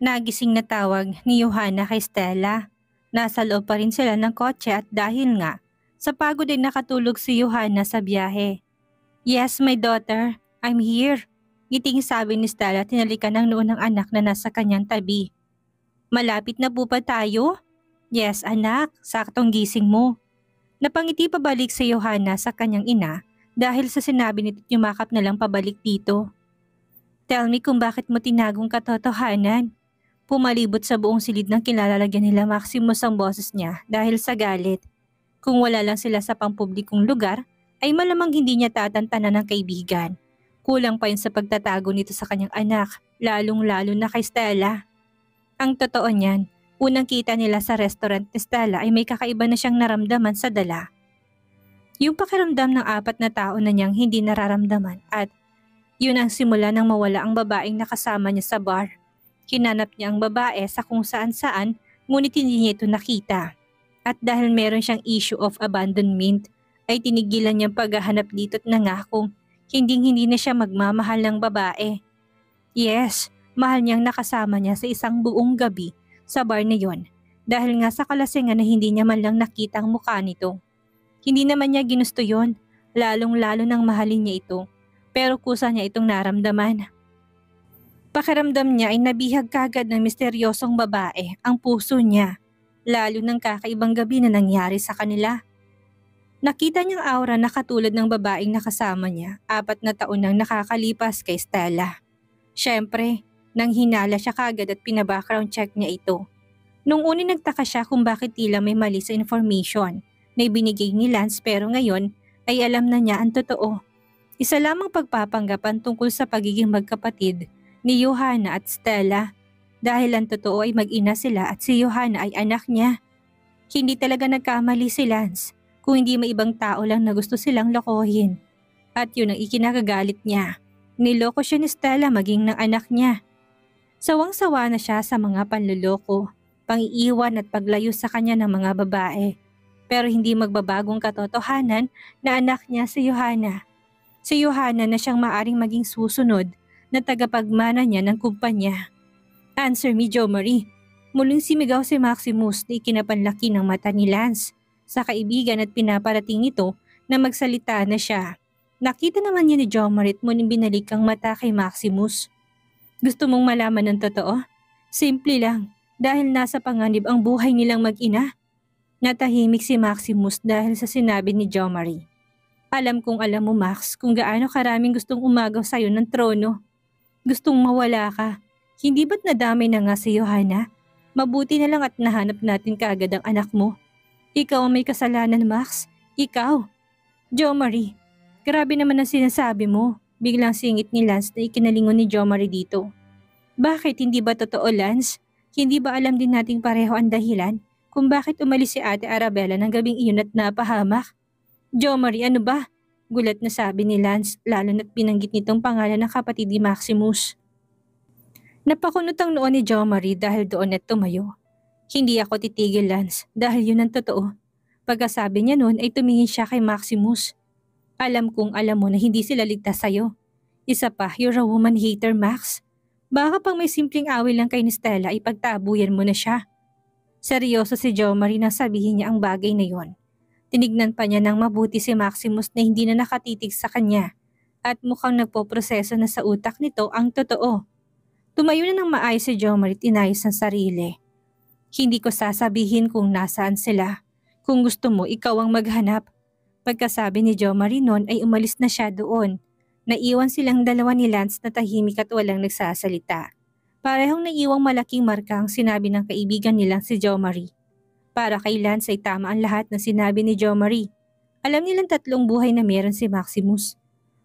Nagising na tawag ni Johanna kay Stella. Nasa loob pa rin sila ng kotse at dahil nga, sa pagod ay nakatulog si Johanna sa biyahe. "Yes, my daughter, I'm here." Ngiting sabi ni Stella at tinalikan ng noo ng anak na nasa kanyang tabi. "Malapit na po ba tayo?" "Yes anak, saktong gising mo." Napangiti pabalik si Johanna sa kanyang ina dahil sa sinabi nito at yumakap na lang pabalik dito. "Tell me kung bakit mo tinagong katotohanan." Pumalibot sa buong silid ng kinalalagyan nila Maximus ang boses niya dahil sa galit. Kung wala lang sila sa pampublikong lugar, ay malamang hindi niya tatantanan ng kaibigan. Kulang pa yun sa pagtatago nito sa kanyang anak, lalong-lalo na kay Stella. Ang totoo niyan, unang kita nila sa restaurant ni Stella ay may kakaiba na siyang naramdaman sa dala. Yung pakiramdam ng 4 na tao na niyang hindi nararamdaman at yun ang simula ng mawala ang babaeng nakasama niya sa bar. Hinanap niya ang babae sa kung saan-saan ngunit hindi niya ito nakita. At dahil meron siyang issue of abandonment, ay tinigilan niyang paghahanap dito at nangakong hindi na siya magmamahal ng babae. Yes, mahal niyang nakasama niya sa isang buong gabi sa bar na yon dahil nga sa kalasingan na hindi niya man lang nakita ang mukha nito. Hindi naman niya ginusto yon, lalong-lalo nang mahalin niya ito, pero kusa niya itong naramdaman. Pakiramdam niya ay nabihag kagad ng misteryosong babae ang puso niya, lalo ng kakaibang gabi na nangyari sa kanila. Nakita niyang aura na katulad ng babaeng nakasama niya 4 na taon nang nakakalipas kay Stella. Siyempre, nang hinala siya kagad at pina-background check niya ito. Nung una nagtaka siya kung bakit tila may mali sa information na ibinigay ni Lance pero ngayon ay alam na niya ang totoo. Isa lamang pagpapanggapan tungkol sa pagiging magkapatid ni Johanna at Stella dahil ang totoo ay mag-ina sila at si Johanna ay anak niya. Hindi talaga nagkamali si Lance kung hindi may ibang tao lang na gusto silang lokohin. At yun ang ikinakagalit niya. Niloko siya ni Stella maging ng anak niya. Sawang-sawa na siya sa mga panluloko, pang-iiwan at paglayo sa kanya ng mga babae. Pero hindi magbabagong katotohanan na anak niya si Johanna. Si Johanna na siyang maaring maging susunod na tagapagmana niya ng kumpanya. "Answer me, Jo Marie." Muling simigaw si Maximus na ikinapanlaki ng mata ni Lance sa kaibigan at pinaparating ito na magsalita na siya. Nakita naman niya ni Jo Marie at muling binalik ang mata kay Maximus. "Gusto mong malaman ng totoo? Simple lang, dahil nasa panganib ang buhay nilang mag-ina." Natahimik si Maximus dahil sa sinabi ni Jo Marie. "Alam kong alam mo, Max, kung gaano karaming gustong umagaw sa'yo ng trono. Gustong mawala ka. Hindi ba't nadamay na nga si Johanna? Mabuti na lang at nahanap natin kaagad ang anak mo. Ikaw ang may kasalanan, Max. Ikaw." "Jo Marie, grabe naman ang sinasabi mo." Biglang singit ni Lance na ikinalingon ni Jo Marie dito. "Bakit hindi ba totoo, Lance? Hindi ba alam din nating pareho ang dahilan kung bakit umalis si Ate Arabella ng gabing iyon at napahamak?" "Jo Marie, ano ba?" Gulat na sabi ni Lance lalo na't binanggit nitong pangalan ng kapatid ni Maximus. Napakunot ang noo ni Jo Marie dahil doon at tumayo. "Hindi ako titigil, Lance, dahil yun ang totoo." Pagkasabi niya noon ay tumingin siya kay Maximus. "Alam kong alam mo na hindi sila ligtas sa'yo. Isa pa, you're a woman hater, Max. Baka pang may simpleng away lang kay ni Stella ay pagtabuyan mo na siya." Seryoso si Jo Marie nang sabihin niya ang bagay na yon. Tinignan pa niya ng mabuti si Maximus na hindi na nakatitig sa kanya at mukhang nagpoproseso na sa utak nito ang totoo. Tumayo na ng maayos si Jo Marie at inayos ang sarili. "Hindi ko sasabihin kung nasaan sila. Kung gusto mo, ikaw ang maghanap." Pagkasabi ni Jo Marie noon ay umalis na siya doon. Naiwan silang dalawa ni Lance na tahimik at walang nagsasalita. Parehong naiwang malaking marka ang sinabi ng kaibigan nilang si Jo Marie. Para kay Lance ay tama ang lahat ng sinabi ni Jo Marie. Alam nilang 3 buhay na meron si Maximus.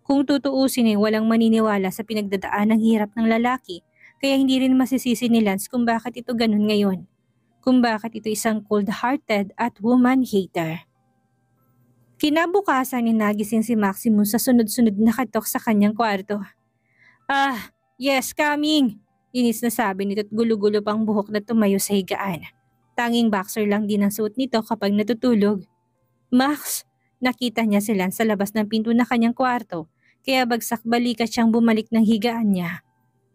Kung tutuusin ay walang maniniwala sa pinagdadaan ng hirap ng lalaki, kaya hindi rin masisisi ni Lance kung bakit ito ganun ngayon. Kung bakit ito isang cold-hearted at woman hater. Kinabukasan ay nagising si Maximus sa sunod-sunod na katok sa kanyang kwarto. "Ah, yes, coming!" Inis na sabi nito at gulo-gulo pang buhok na tumayo sa higaan. Tanging boxer lang din ang suot nito kapag natutulog. "Max!" Nakita niya si Lance sa labas ng pinto na kanyang kwarto, kaya bagsak balikat siyang bumalik ng higaan niya.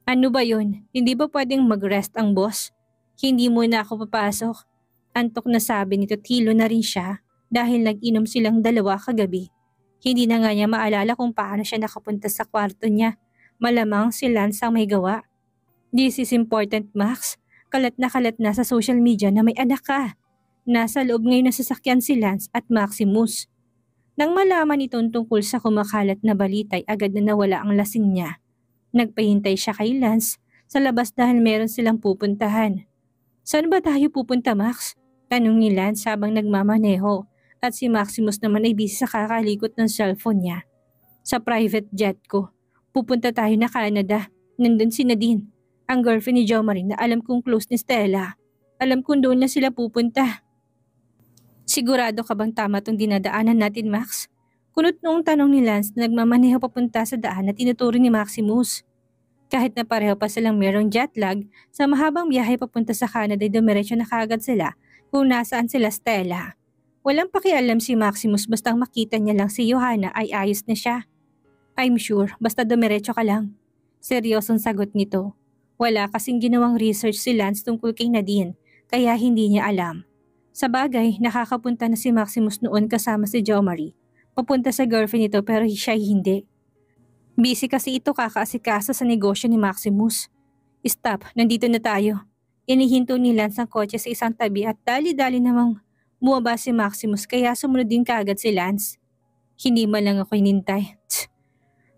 Ano ba yun? Hindi ba pwedeng mag-rest ang boss? Hindi muna ako papasok. Antok na sabi nito, tilo na rin siya dahil nag-inom silang dalawa kagabi. Hindi na nga niya maalala kung paano siya nakapunta sa kwarto niya. Malamang si Lance ang may gawa. This is important, Max. Kalat na sa social media na may anak ka. Nasa loob ngayon ng sasakyan si Lance at Maximus. Nang malaman itong tungkol sa kumakalat na balitay, agad na nawala ang lasing niya. Nagpahintay siya kay Lance sa labas dahil meron silang pupuntahan. Saan ba tayo pupunta, Max? Tanong ni Lance habang nagmamaneho at si Maximus naman ay busy sa kakalikot ng cellphone niya. Sa private jet ko. Pupunta tayo na Canada. Nandun si Nadine, ang girlfriend ni Jo Marie na alam kong close ni Stella. Alam kong doon na sila pupunta. Sigurado ka bang tama tong dinadaanan natin, Max? Kunot noong tanong ni Lance na nagmamaneho papunta sa daan at tinuturo ni Maximus. Kahit na pareho pa silang merong jet lag, sa mahabang biyahe papunta sa Canada ay dumiretso na kaagad sila kung nasaan sila Stella. Walang pakialam si Maximus bastang makita niya lang si Johanna ay ayos na siya. I'm sure, basta dumiretso ka lang. Seryosong sagot nito. Wala kasing ginawang research si Lance tungkol kay Nadine, kaya hindi niya alam. Sa bagay, nakakapunta na si Maximus noon kasama si Jo Marie. Papunta sa girlfriend nito pero siya hindi. Busy kasi ito kakaasikaso sa negosyo ni Maximus. Stop, nandito na tayo. Inihinto ni Lance ang kotse sa isang tabi at dali-dali namang bumaba si Maximus kaya sumunod din kaagad si Lance. Hindi man lang ako hinintay.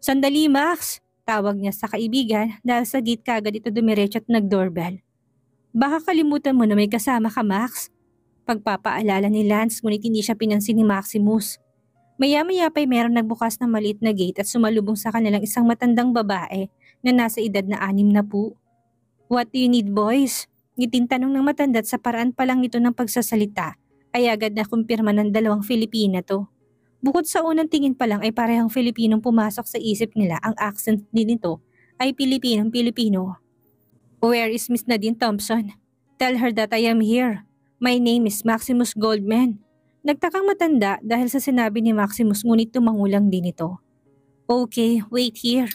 Sandali, Max! Tawag niya sa kaibigan dahil sa gate kaagad ito dumiretso at nag-doorbell. Baka kalimutan mo na may kasama ka, Max. Pagpapaalala ni Lance ngunit hindi siya pinansin ni Maximus. Maya-maya pa'y meron nagbukas ng maliit na gate at sumalubong sa kanilang isang matandang babae na nasa edad na 60. What do you need, boys? Ngiting tanong ng matanda at sa paraan pa lang nito ng pagsasalita ay agad na kumpirma ng dalawang Filipina to. Bukod sa unang tingin pa lang ay parehong Filipinong pumasok sa isip nila, ang accent din nito ay Pilipinong-Pilipino. Where is Miss Nadine Thompson? Tell her that I am here. My name is Maximus Goldman. Nagtakang matanda dahil sa sinabi ni Maximus ngunit tumangulang din ito. Okay, wait here.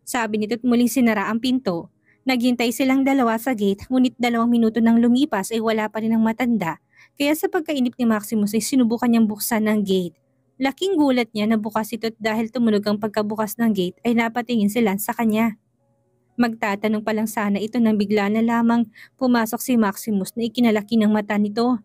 Sabi nito at muling sinara ang pinto. Naghintay silang dalawa sa gate ngunit 2 minuto nang lumipas ay wala pa rin ang matanda. Kaya sa pagkainip ni Maximus ay sinubukan niyang buksan ng gate. Laking gulat niya na bukas ito at dahil tumunog ang pagkabukas ng gate ay napatingin si Lance sa kanya. Magtatanong pa lang sana ito nang bigla na lamang pumasok si Maximus na ikinalaki ng mata nito.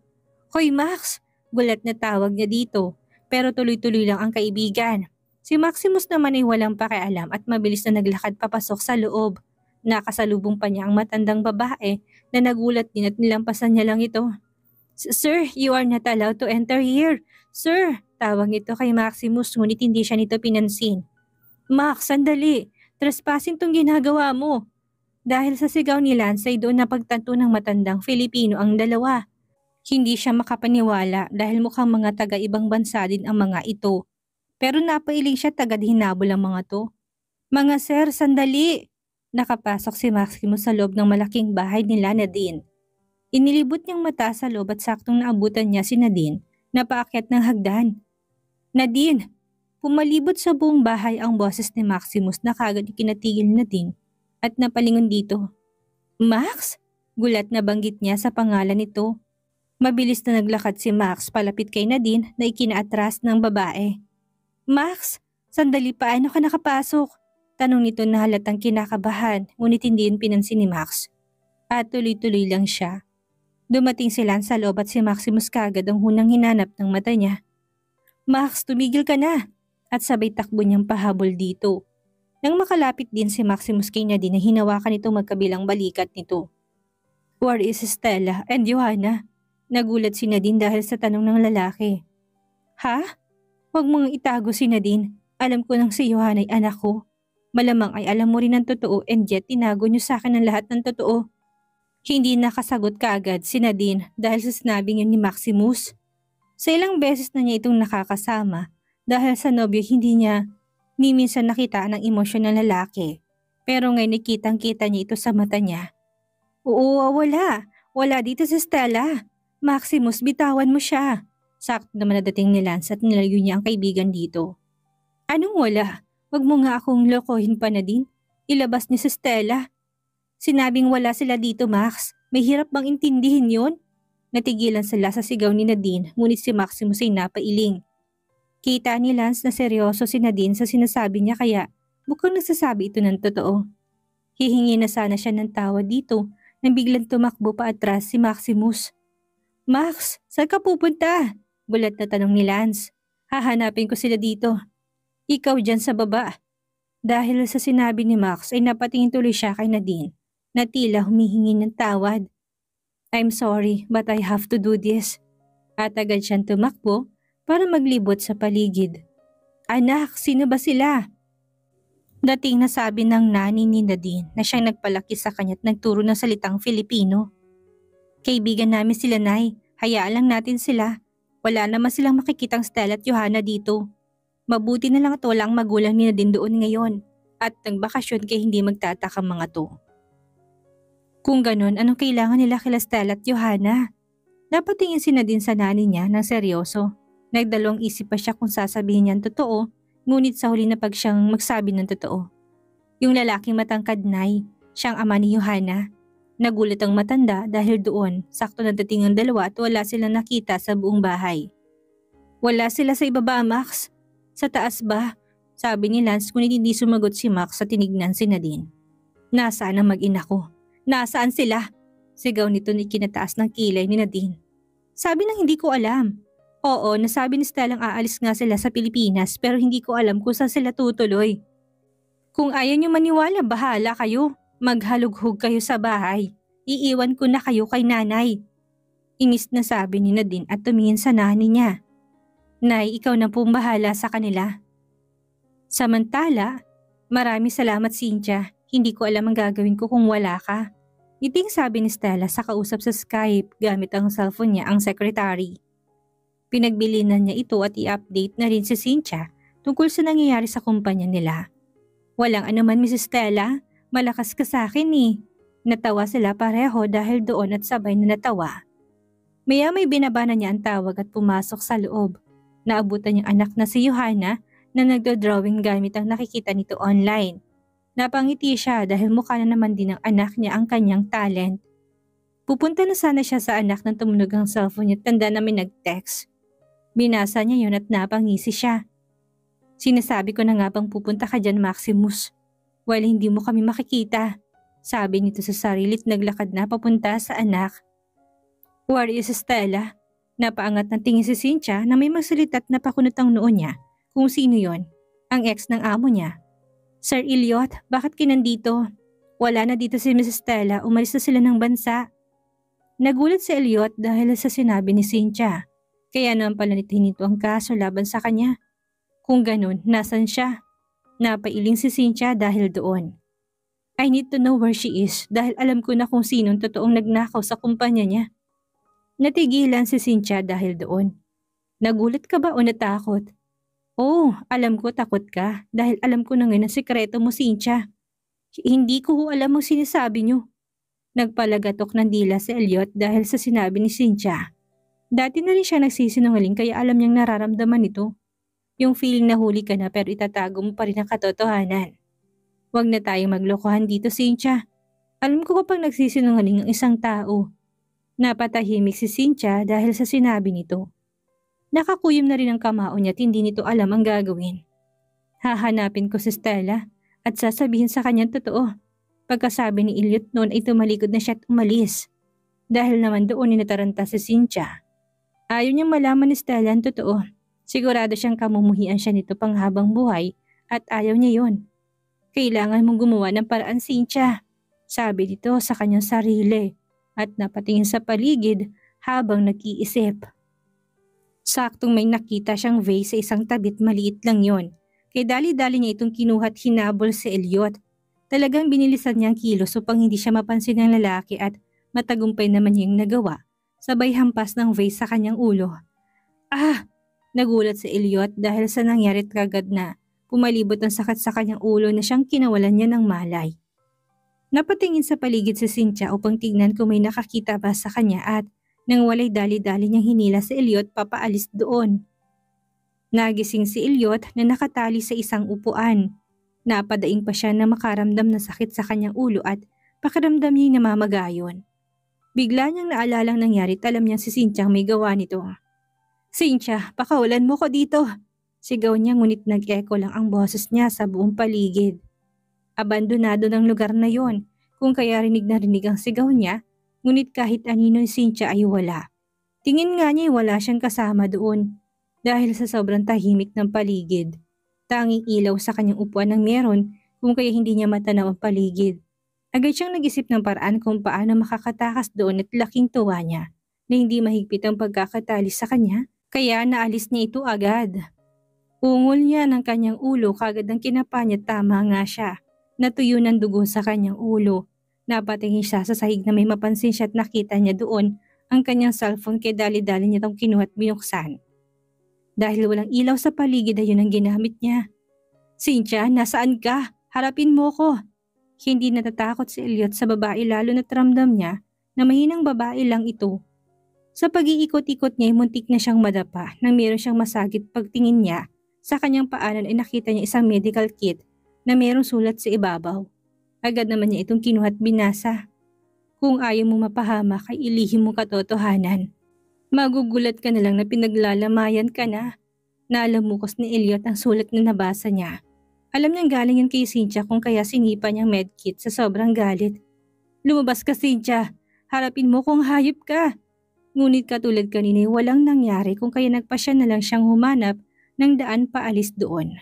Hoy Max! Gulat na tawag niya dito pero tuloy-tuloy lang ang kaibigan. Si Maximus naman ay walang pakialam at mabilis na naglakad papasok sa loob. Nakasalubong pa niya ang matandang babae na nagulat din at nilampasan niya lang ito. Sir, you are not allowed to enter here. Sir, tawag nito kay Maximus ngunit hindi siya nito pinansin. Max, sandali. Trespassing tong ginagawa mo. Dahil sa sigaw ni Lance ay doon napagtanto ng matandang Filipino ang dalawa. Hindi siya makapaniwala dahil mukhang mga taga-ibang bansa din ang mga ito. Pero napailing siya tagad-hinabol ang mga to. Mga sir, sandali! Nakapasok si Maximus sa loob ng malaking bahay nila Nadine. Inilibot niyang mata sa loob at saktong naabutan niya si Nadine na paakyat ng hagdan. Nadine! Pumalibot sa buong bahay ang boses ni Maximus na kagad ikinatigil ni Nadine at napalingon dito. Max? Gulat na banggit niya sa pangalan nito. Mabilis na naglakad si Max palapit kay Nadine na ikinaatras ng babae. Max, sandali paano ka nakapasok? Tanong nito na halatang kinakabahan ngunit hindi yun pinansin ni Max. At tuloy-tuloy lang siya. Dumating sila sa loob at si Maximus kagad ang hunang hinanap ng mata niya. Max, tumigil ka na! At sabay takbo niyang pahabol dito. Nang makalapit din si Maximus kay Nadine na hinawakan itong magkabilang balikat nito. Where is Stella and Johanna? Nagulat si Nadine dahil sa tanong ng lalaki. Ha? Huwag mong itago si Nadine. Alam ko nang si Johanna ay anak ko. Malamang ay alam mo rin ang totoo and yet tinago niyo sa akin ang lahat ng totoo. Hindi nakasagot kaagad si Nadine dahil sa sinabing yun ni Maximus. Sa ilang beses na niya itong nakakasama dahil sa nobyo hindi niya ni minsan nakita ng emosyon ng lalaki. Pero ngayon nakitang-kita niya ito sa mata niya. Oo, wala. Wala dito si Stella. Maximus, bitawan mo siya. Sakto naman nadating ni Lance at nilayo niya ang kaibigan dito. Anong wala? Wag mo nga akong lokohin pa na din. Ilabas niya si Stella. Sinabing wala sila dito, Max. May hirap bang intindihin yun? Natigilan sila sa sigaw ni Nadine ngunit si Maximus ay napailing. Kita ni Lance na seryoso si Nadine sa sinasabi niya kaya mukhang nagsasabi ito ng totoo. Hihingi na sana siya ng tawad dito nang biglang tumakbo pa atras si Maximus. Max, saan ka pupunta? Bulat na tanong ni Lance. Hahanapin ko sila dito. Ikaw dyan sa baba. Dahil sa sinabi ni Max ay napatingin tuloy siya kay Nadine na tila humihingi ng tawad. I'm sorry but I have to do this. At agad siyang tumakbo para maglibot sa paligid. Anak, sino ba sila? Dating nasabi ng nani ni Nadine na siyang nagpalaki sa kanya't nagturo ng salitang Filipino. Kaibigan namin sila, Nay. Hayaan lang natin sila. Wala naman silang makikitang Stella at Johanna dito. Mabuti na lang at walang magulang ni Nadine doon ngayon at nagbakasyon kaya hindi magtataka mga to. Kung ganon, anong kailangan nila kila Stella at Johanna? Napatingin si Nadine sa nani niya ng seryoso. Nagdalawang isip pa siya kung sasabihin niya ang totoo, ngunit sa huli na pag siyang magsabi ng totoo. Yung lalaking matangkad, Nay, siyang ama ni Johanna. Nagulat ang matanda dahil doon, sakto na dating ang dalawa at wala silang nakita sa buong bahay. Wala sila sa ibaba, Max. Sa taas ba? Sabi ni Lance ngunit hindi sumagot si Max sa tinignan si Nadine. Nasaan ang mag-ina ko? Nasaan sila? Sigaw nito ni kinataas ng kilay ni Nadine. Sabi nang hindi ko alam. Oo, nasabi ni Stellang aalis nga sila sa Pilipinas pero hindi ko alam kung saan sila tutuloy. Kung ayaw niyo maniwala, bahala kayo. Maghalughog kayo sa bahay. Iiwan ko na kayo kay nanay. Inis na sabi ni Nadine at tumingin sa nani niya. Nay, ikaw na pong bahala sa kanila. Samantala, marami salamat Cynthia. Hindi ko alam ang gagawin ko kung wala ka. Iting sabi ni Stella sa kausap sa Skype gamit ang cellphone niya ang secretary. Pinagbilinan niya ito at i-update na rin si Cynthia tungkol sa nangyayari sa kumpanya nila. Walang anuman Mrs. Stella, malakas ka sa akin eh. Natawa sila pareho dahil doon at sabay na natawa. Maya may binabana niya ang tawag at pumasok sa loob. Naabutan niyang anak na si Johanna na nagdo-drawing gamit ang nakikita nito online. Napangiti siya dahil mukha na naman din ng anak niya ang kanyang talent. Pupunta na sana siya sa anak nang tumunog ang cellphone niya at tanda na may nag-text. Binasa niya yun at napangisi siya. Sinasabi ko na nga bang pupunta ka dyan, Maximus. Well, hindi mo kami makikita. Sabi nito sa sarili at naglakad na papunta sa anak. Where is Stella? Napaangat ng tingin si Cynthia na may magsalita at napakunot ang noo niya kung sino yon, ang ex ng amo niya. Sir Elliot, bakit kinandito? Wala na dito si Mrs. Stella, umalis na sila ng bansa. Nagulat si Elliot dahil sa sinabi ni Cynthia. Kaya naman pala nito ang kaso laban sa kanya. Kung ganun, nasan siya? Napailing si Cynthia dahil doon. I need to know where she is dahil alam ko na kung sinong totoong nagnakaw sa kumpanya niya. Natigilan si Cynthia dahil doon. Nagulat ka ba o natakot? Oh, alam ko takot ka dahil alam ko na ngayon ang sikreto mo, Cynthia. Hindi ko alam ang sinasabi niyo. Nagpalagatok ng dila si Elliot dahil sa sinabi ni Cynthia. Dati na rin siya nagsisinungaling kaya alam niyang nararamdaman ito. Yung feeling na huli ka na pero itatago mo pa rin ang katotohanan. Huwag na tayong maglokohan dito, Cynthia. Alam ko kapag nagsisinungaling ang isang tao. Napatahimik si Cynthia dahil sa sinabi nito. Nakakuyom na rin ang kamao niya at hindi nito alam ang gagawin. Hahanapin ko si Stella at sasabihin sa kanyang totoo. Pagkasabi ni Elliot noon ay tumalikod na siya at umalis. Dahil naman doon inataranta si Cynthia. Ayaw niyang malaman ni Stella ang totoo. Sigurado siyang kamumuhian siya nito panghabang buhay at ayaw niya yon. Kailangan mong gumawa ng paraan, Cynthia. Sabi nito sa kanyang sarili at napatingin sa paligid habang nag-iisip. Saktong may nakita siyang vase sa isang tabit, maliit lang yon. Kaya dali-dali niya itong kinuha at hinabol si Elliot. Talagang binilisan niya ang kilos upang hindi siya mapansin ng lalaki at matagumpay naman niyang nagawa. Sabay hampas ng vase sa kanyang ulo. Ah! Nagulat si Elliot dahil sa nangyari at kagad na pumalibot ang sakit sa kanyang ulo na siyang kinawalan niya ng malay. Napatingin sa paligid si Cynthia upang tignan kung may nakakita ba sa kanya at nang walay dali-dali niyang hinila si Elliot papaalis doon. Nagising si Elliot na nakatali sa isang upuan. Napadaing pa siya na makaramdam na sakit sa kanyang ulo at Pakiramdam niya namamagayon. Bigla niyang naalalang nangyari at alam niyang si Cynthia ang may gawa nito. Cynthia, pakawalan mo ko dito! Sigaw niya ngunit nag-echo lang ang boses niya sa buong paligid. Abandonado ng lugar na yon, kung kaya rinig na rinig ang sigaw niya, ngunit kahit anino si Cynthia ay wala. Tingin nga niya wala siyang kasama doon dahil sa sobrang tahimik ng paligid. Tanging ilaw sa kanyang upuan ang meron kung kaya hindi niya matanaw ang paligid. Agad siyang nag-isip ng paraan kung paano makakatakas doon at laking tuwa niya na hindi mahigpit ang pagkakatali sa kanya kaya naalis niya ito agad. Ungol niya ng kanyang ulo kagad ang kinapa niya tama nga siya. Natuyo ng dugo sa kanyang ulo. Napatingin siya sa sahig na may mapansin siya at nakita niya doon ang kanyang cellphone kaya dali-dali niya itong kinuha at binuksan. Dahil walang ilaw sa paligid ay yun ang ginamit niya. Cynthia, nasaan ka? Harapin mo ko. Hindi natatakot si Elliot sa babae lalo na't ramdam niya na mahinang babae lang ito. Sa pag-iikot-ikot niya ay muntik na siyang madapa nang meron siyang masagit pagtingin niya. Sa kanyang paanan ay nakita niya isang medical kit na merong sulat sa ibabaw. Agad naman niya itong kinuha at binasa. Kung ayaw mo mapahamak ay ilihim mo katotohanan. Magugulat ka na lang na pinaglalamayan ka na. Nalamukos ni Elliot ang sulat na nabasa niya. Alam niyang galing yan kay Cynthia kung kaya sinipa niyang medkit sa sobrang galit. Lumabas ka Cynthia, harapin mo kung hayop ka. Ngunit katulad kanina walang nangyari kung kaya nagpasya na lang siyang humanap ng daan paalis doon.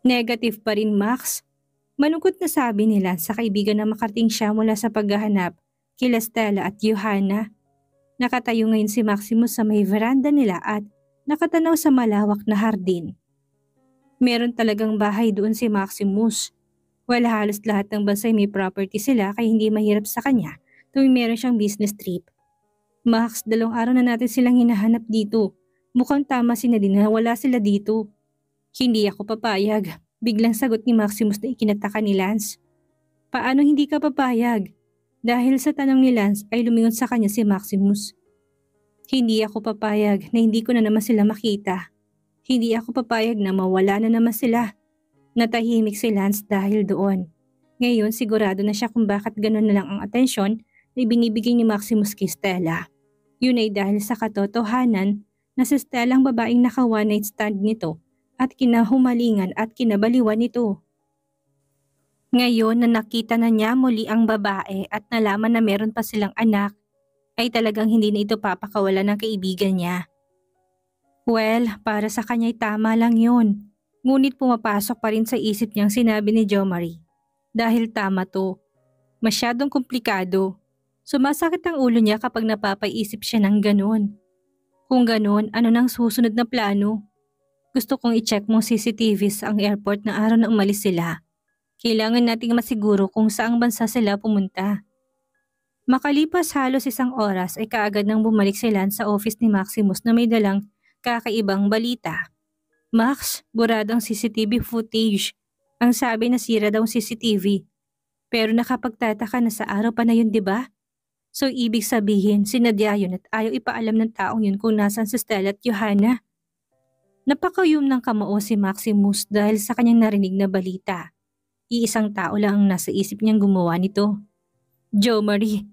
Negative pa rin Max. Malungkot na sabi nila sa kaibigan na makarating siya mula sa paghahanap kila Stella at Johanna. Nakatayo ngayon si Maximus sa may veranda nila at nakatanaw sa malawak na hardin. Meron talagang bahay doon si Maximus. Wala halos lahat ng bansa may property sila kaya hindi mahirap sa kanya tuwing meron siyang business trip. Max, 2 araw na natin silang hinahanap dito. Mukhang tama si Nadine na wala sila dito. Hindi ako papayag. Biglang sagot ni Maximus na ikinataka ni Lance. Paano hindi ka papayag? Dahil sa tanong ni Lance ay lumingon sa kanya si Maximus. Hindi ako papayag na hindi ko na naman sila makita. Hindi ako papayag na mawala na naman sila. Natahimik si Lance dahil doon. Ngayon sigurado na siya kung bakit gano'n na lang ang atensyon na ibinibigay ni Maximus kay Stella. Yun ay dahil sa katotohanan na si Stella ang babaeng naka one night stand nito at kinahumalingan at kinabaliwan nito. Ngayon na nakita na niya muli ang babae at nalaman na meron pa silang anak, ay talagang hindi na ito papakawalan ng kaibigan niya. Well, para sa kanya'y tama lang yun. Ngunit pumapasok pa rin sa isip niyang sinabi ni Jo Marie. Dahil tama to. Masyadong komplikado. Sumasakit ang ulo niya kapag napapaisip siya ng ganun. Kung ganun, ano nang susunod na plano? Gusto kong i-check mong CCTV sa ang airport na araw na umalis sila. Kailangan nating masiguro kung saang bansa sila pumunta. Makalipas halos 1 oras ay kaagad nang bumalik si Lance sa office ni Maximus na may dalang kakaibang balita. Max, burado ang CCTV footage. Ang sabi na sira daw ang CCTV. Pero nakapagtataka na sa araw pa na yun, di ba? So ibig sabihin, sinadya yun at ayaw ipaalam ng taong yun kung nasan si Stella at Johanna. Napakayum ng kamao si Maximus dahil sa kanyang narinig na balita. Iisang tao lang ang nasa isip niyang gumawa nito. Jo Marie.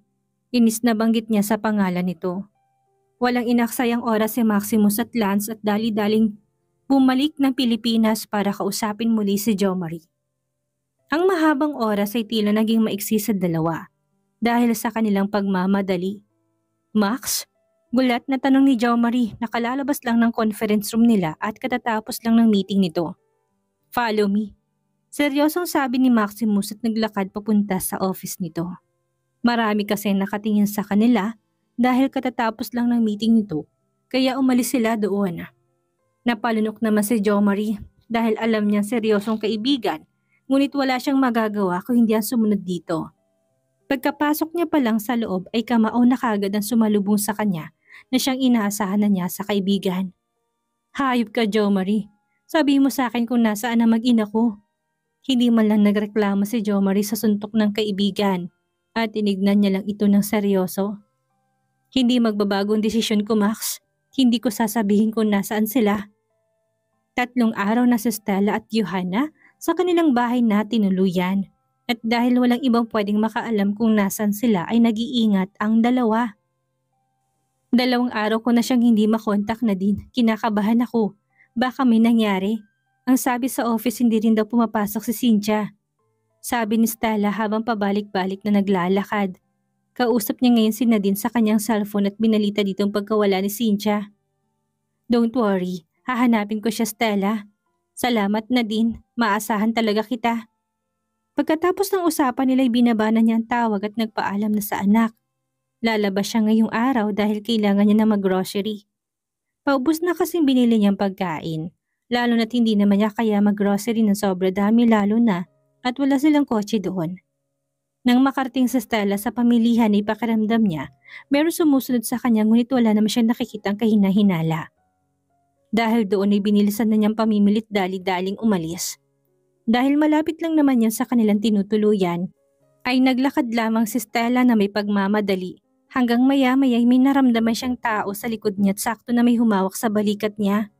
Inis na banggit niya sa pangalan nito. Walang inaksayang oras si Maximus at Lance at dali-daling bumalik ng Pilipinas para kausapin muli si Jo Marie. Ang mahabang oras ay tila naging maiksi sa dalawa dahil sa kanilang pagmamadali. Max? Gulat na tanong ni Jo Marie na kalalabas lang ng conference room nila at katatapos lang ng meeting nito. Follow me. Seryosong sabi ni Maximus at naglakad papunta sa office nito. Marami kasi nakatingin sa kanila dahil katatapos lang ng meeting nito kaya umalis sila doon. Napalunok naman si Jo Marie dahil alam niyang seryosong kaibigan ngunit wala siyang magagawa kung hindi ang sumunod dito. Pagkapasok niya pa lang sa loob ay kamao na kagad ang sumalubong sa kanya na siyang inaasahan na niya sa kaibigan. Hayop ka Jo Marie, sabi mo sa akin kung nasaan ang mag-ina ko. Hindi man lang nagreklamo si Jo Marie sa suntok ng kaibigan at tinignan niya lang ito ng seryoso. Hindi magbabagong desisyon ko Max, hindi ko sasabihin kung nasaan sila. 3 araw na si Stella at Johanna sa kanilang bahay na tinuluyan. At dahil walang ibang pwedeng makaalam kung nasan sila ay nag-iingat ang dalawa. 2 araw ko na siyang hindi makontak na din. Kinakabahan ako. Baka may nangyari. Ang sabi sa office hindi rin daw pumapasok si Cynthia. Sabi ni Stella habang pabalik-balik na naglalakad. Kausap niya ngayon si Nadine sa kanyang cellphone at binalita ditong pagkawala ni Cynthia. Don't worry, hahanapin ko siya, Stella. Salamat, Nadine. Maasahan talaga kita. Pagkatapos ng usapan nila ay binaba na niya ang tawag at nagpaalam na sa anak. Lalabas siya ngayong araw dahil kailangan niya na mag-grocery. Paubos na kasing binili niyang pagkain, lalo na't hindi naman niya kaya mag-grocery ng sobra dami lalo na at wala silang kotse doon. Nang makarating sa Stella sa pamilihan ay pakiramdam niya, meron sumusunod sa kanya ngunit wala naman siyang nakikitang kahina-hinala. Dahil doon ay binilisan na niyang pamimilit dali-daling umalis. Dahil malapit lang naman yan sa kanilang tinutuluyan, ay naglakad lamang si Stella na may pagmamadali. Hanggang maya-maya ay may naramdaman siyang tao sa likod niya at sakto na may humawak sa balikat niya.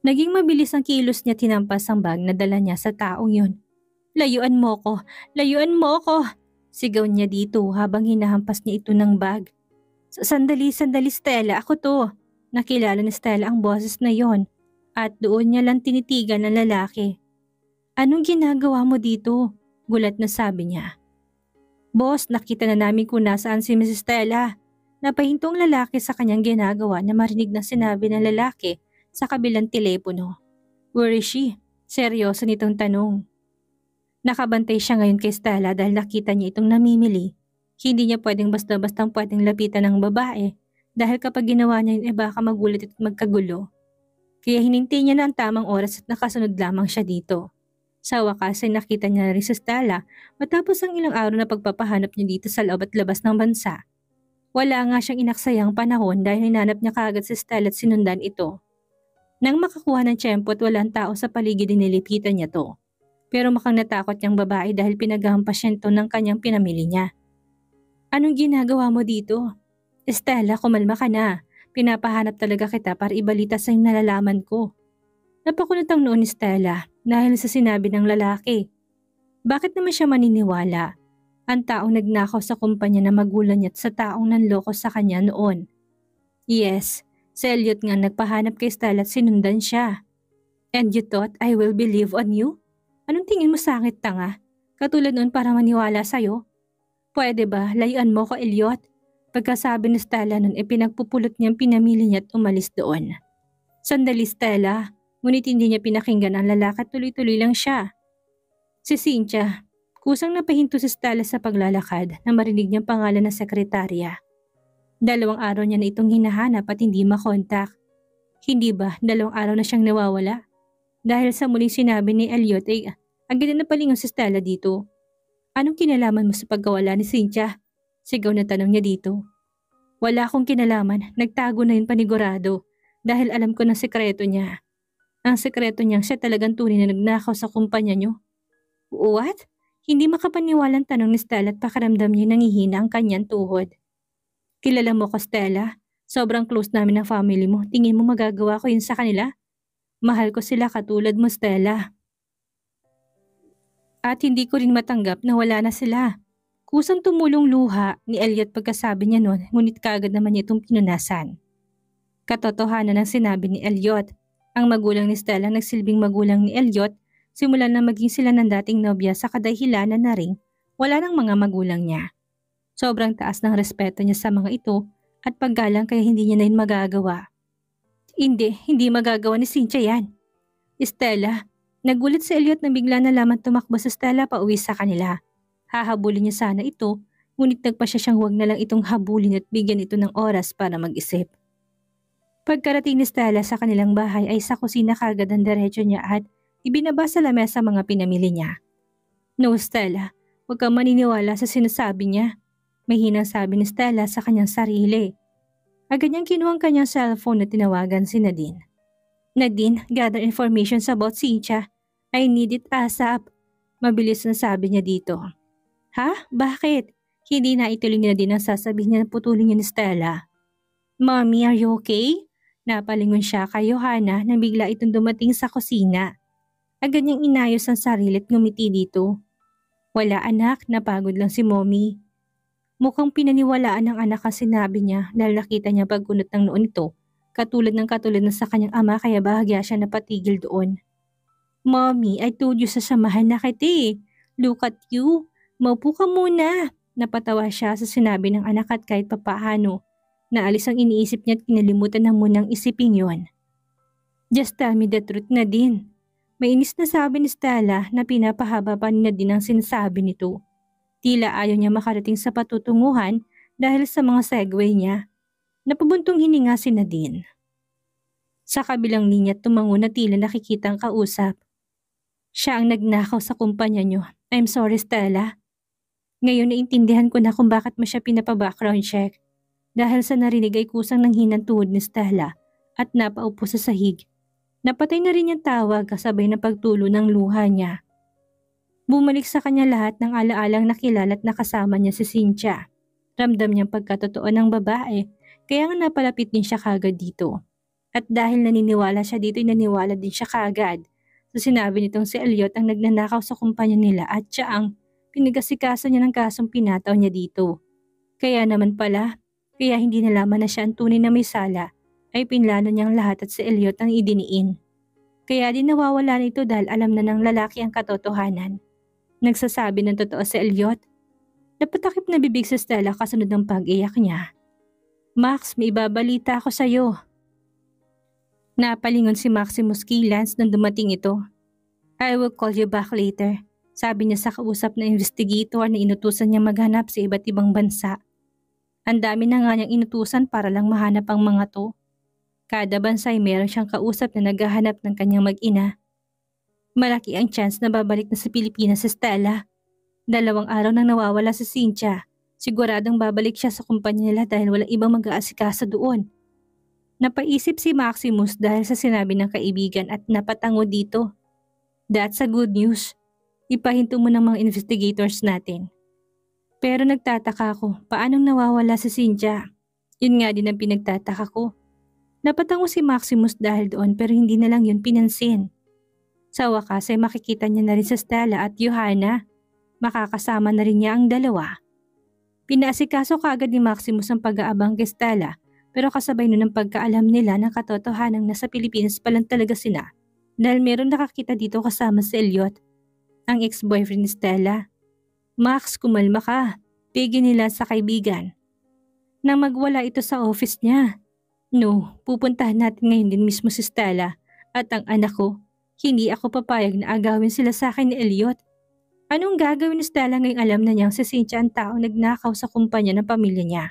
Naging mabilis ang kilos niya tinampas ang bag na dala niya sa taong yun. Layuan mo ko! Layuan mo ko! Sigaw niya dito habang hinahampas niya ito ng bag. Sandali Stella, ako to. Nakilala ni Stella ang boses na yon at doon niya lang tinitigan ng lalaki. Anong ginagawa mo dito? Gulat na sabi niya. Boss, nakita na namin kung nasaan si Mrs. Stella. Napahintong lalaki sa kanyang ginagawa na marinig na sinabi ng lalaki sa kabilang telepono. Where is she? Seryoso nitong tanong. Nakabantay siya ngayon kay Stella dahil nakita niya itong namimili. Hindi niya pwedeng basta-bastang pwedeng lapitan ng babae dahil kapag ginawa niya yun baka magulat at magkagulo. Kaya hinintay niya na ang tamang oras at nakasunod lamang siya dito. Sa wakas ay nakita niya na rin si Stella matapos ang ilang araw na pagpapahanap niya dito sa loob at labas ng bansa. Wala nga siyang inaksayang panahon dahil hinanap niya kaagad si Stella at sinundan ito. Nang makakuha ng tiyempo at walang tao sa paligid nilipitan niya to. Pero mukhang natakot niyang babae dahil pinaghampas siya ito ng kanyang pinamili niya. Anong ginagawa mo dito? Stella, kumalma ka na. Pinapahanap talaga kita para ibalita sa yung nalalaman ko. Napakunot ang noon ni Stella dahil sa sinabi ng lalaki. Bakit naman siya maniniwala? Ang taong nagnakaw sa kumpanya na magulang niya at sa taong nanloko sa kanya noon. Yes, si Elliot nga nagpahanap kay Stella at sinundan siya. And you thought I will believe on you? Anong tingin mo sa akin, tanga? Katulad noon para maniwala sa'yo? Pwede ba, layuan mo ko, Elliot? Pagkasabi ni Stella noon pinagpupulot niyang pinamili niya at umalis doon. Sandali, Stella. Ngunit hindi niya pinakinggan ang lalaki at tuloy-tuloy lang siya. Si Cynthia, kusang napahinto si Stella sa paglalakad na marinig niyang pangalan ng sekretarya. 2 araw niya na itong hinahanap at hindi makontak. Hindi ba 2 araw na siyang nawawala? Dahil sa muling sinabi ni Elliot ay agad na napalingon si Stella dito. Anong kinalaman mo sa pagkawala ni Cynthia? Sigaw na tanong niya dito. Wala akong kinalaman, nagtago na yun panigurado dahil alam ko ng sekreto niya. Ang sekreto niyang siya talagang tunay na nagnakaw sa kumpanya niyo. What? Hindi makapaniwalang tanong ni Stella at pakiramdam niya nangihina ang kanyang tuhod. Kilala mo ko, Stella? Sobrang close namin ng family mo. Tingin mo magagawa ko yun sa kanila? Mahal ko sila katulad mo, Stella. At hindi ko rin matanggap na wala na sila. Kusang tumulong luha ni Elliot pagkasabi niya noon ngunit kaagad naman niya itong pinunasan. Katotohanan ang sinabi ni Elliot. Ang magulang ni Stella nagsilbing magulang ni Elliot simula na maging sila ng dating nobya sa kadahilanan na ring wala ng mga magulang niya. Sobrang taas ng respeto niya sa mga ito at paggalang kaya hindi niya na yun magagawa. Hindi magagawa ni Cynthia yan. Stella, nagulat si Elliot na bigla na lamang tumakbo sa Stella pa uwi sa kanila. Hahabulin niya sana ito, ngunit nagpasya siyang huwag na lang itong habulin at bigyan ito ng oras para mag-isip. Pagkarating ni Stella sa kanilang bahay ay sa kusina kagad ang diretso niya at ibinaba sa lamesa mga pinamili niya. No, Stella, huwag kang maniniwala sa sinasabi niya. Mahinang sabi ni Stella sa kanyang sarili. Agad niyang kinuha ang kanyang cellphone at tinawagan si Nadine. Nadine, gather information about Cynthia. I need it ASAP. Mabilis na sabi niya dito. Ha? Bakit? Hindi na ituloy ni Nadine ang sasabihin niya na putulin niya ni Stella. Mommy, are you okay? Napalingon siya kay Johanna nang bigla itong dumating sa kusina. Agad niyang inayos ang sarili at ngumiti dito. Wala anak, napagod lang si mommy. Mukhang pinaniwalaan ng anak ang sinabi niya dahil nakita niya pagkunot ng noon nito, katulad na sa kanyang ama kaya bahagya siya napatigil doon. Mommy, I told you sasamahan na kita eh. Look at you. Maupo ka muna. Napatawa siya sa sinabi ng anak at kahit papaano. Naalis ang iniisip niya at kinalimutan na munang isipin yon. Just tell me the truth na din. May inis na sabi ni Stella na pinapahaba pa ni Nadine ang sinasabi nito. Tila ayaw niya makarating sa patutunguhan dahil sa mga segue niya. Napabuntong hininga si Nadine. Sa kabilang linya tumango na tila nakikita ang kausap. Siya ang nagnakaw sa kumpanya niyo. I'm sorry, Stella. Ngayon naintindihan ko na kung bakit mo siya pinapa-background check. Dahil sa narinig ay kusang nanghinang tuhod ni Stella at napaupo sa sahig. Napatay na rin yung tawag kasabay na pagtulo ng luha niya. Bumalik sa kanya lahat ng alaalang nakilala at nakasama niya si Cynthia. Ramdam niyang pagkatotoo ng babae kaya nga napalapit din siya kagad dito. At dahil naniniwala siya dito ay naniwala din siya kagad. So sinabi nitong si Elliot ang nagnanakaw sa kumpanya nila at siya ang pinagasikaso niya ng kasong pinataw niya dito. Kaya naman pala, kaya hindi nalaman na siya ang tunay na may sala, ay pinlano niyang lahat at si Elliot ang idiniin. Kaya din nawawala nito dahil alam na ng lalaki ang katotohanan. Nagsasabi ng totoo si Elliot. Napatakip na bibig si Stella kasunod ng pag-iyak niya. Max, may ibabalita ako sa'yo. Napalingon si Maximus Killans nang dumating ito. I will call you back later, sabi niya sa kausap na investigator na inutusan niya maghanap sa iba't ibang bansa. Ang dami na nga niyang inutusan para lang mahanap ang mga to. Kada bansa ay meron siyang kausap na naghahanap ng kanyang mag-ina. Malaki ang chance na babalik na sa Pilipinas si Stella. 2 araw nang nawawala si Cynthia. Siguradong babalik siya sa kumpanya nila dahil walang ibang mag-aasikaso doon. Napaisip si Maximus dahil sa sinabi ng kaibigan at napatango dito. That's a good news. Ipahinto mo ng mga investigators natin. Pero nagtataka ako, paanong nawawala si Cynthia? Yun nga din ang pinagtataka ko. Napatango si Maximus dahil doon pero hindi na lang yun pinansin. Sa wakas ay makikita niya na rin sa Stella at Johanna. Makakasama na rin niya ang dalawa. Pinaasikaso kaagad ni Maximus ang pag-aabang kay Stella. Pero kasabay nun ang pagkaalam nila ng katotohanang nasa Pilipinas pa lang talaga sila dahil meron nakakita dito kasama si Elliot, ang ex-boyfriend ni Stella. Max, kumalma ka. Bigyan nila sa kaibigan. Nang magwala ito sa office niya. No, pupuntahan natin ngayon din mismo si Stella at ang anak ko. Hindi ako papayag na agawin sila sa akin ni Elliot. Anong gagawin ni Stella ngayong alam na niyang si Cynthia ang taong nagnakaw sa kumpanya ng pamilya niya?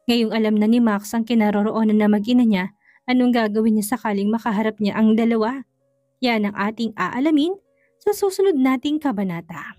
Ngayong alam na ni Max ang kinaroroonan na mag-ina niya, anong gagawin niya sakaling makaharap niya ang dalawa? Yan ang ating aalamin sa susunod nating kabanata.